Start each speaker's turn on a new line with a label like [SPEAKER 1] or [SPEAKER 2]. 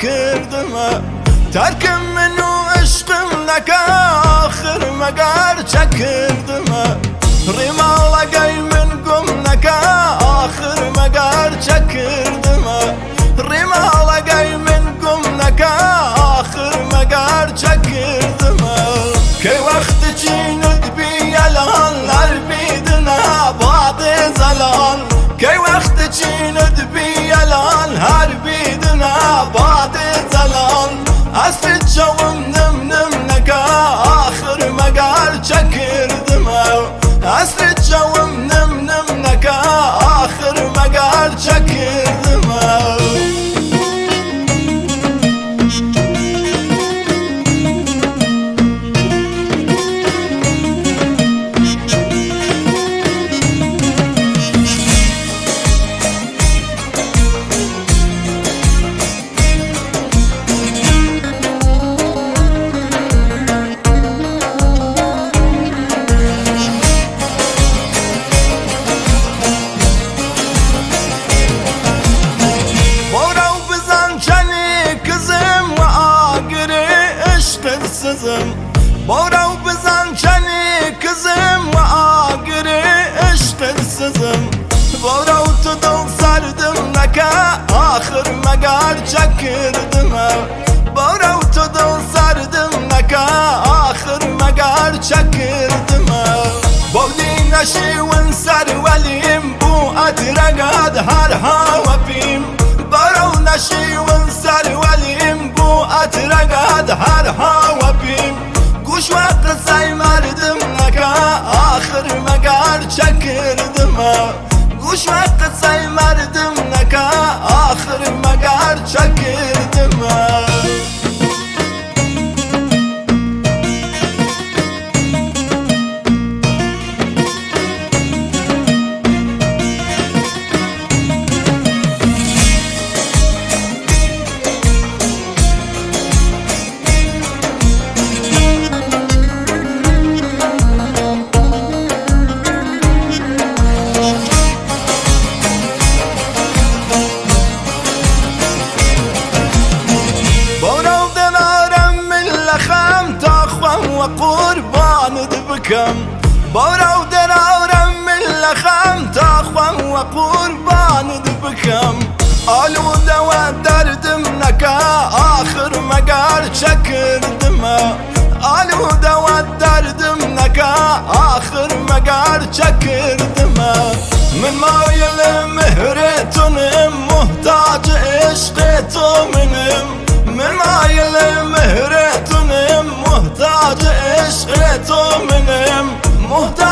[SPEAKER 1] kırdımı Terkim منو عشقم لك آخر مقار çakırdımı Rimala gay من قم لك آخر مقار çakırdımı Rimala gay من قم لك آخر مقار çakırdımı Köy vakti çiğnid bir yalanlar bidine badı zalan Köy vakti çiğnid bir yalan her bidine badı zalan Hasret çavum nım nım neka ahır megar çakırdım Hasret çavum nım nım neka ahır megar çakırdım Borav bizan çani kızım ve agri iştirsizim Borav tudum sardım naka ahır megar çakırdım Borav tudum sardım naka ahır megar çakırdım Bovdi naşivin sarvelim bu adragad har havapim Borav naşivin sarvelim bu adragad har havapim Kuş vakti saymardım naka ahır megar çakırdım Kuş vakti saymardım naka ahır megar çakırdım وقربان بكم بورو دراورم من لخم تاخوم وقربان بكم آلو دوا دردم نكا آخر مقار çakırdım آلو دوا دردم نكا آخر مقار çakırdım من مايل مهرتنم محتاج عشقتمنم من مايل مهرتنم محتاج عشقتمنم محتاج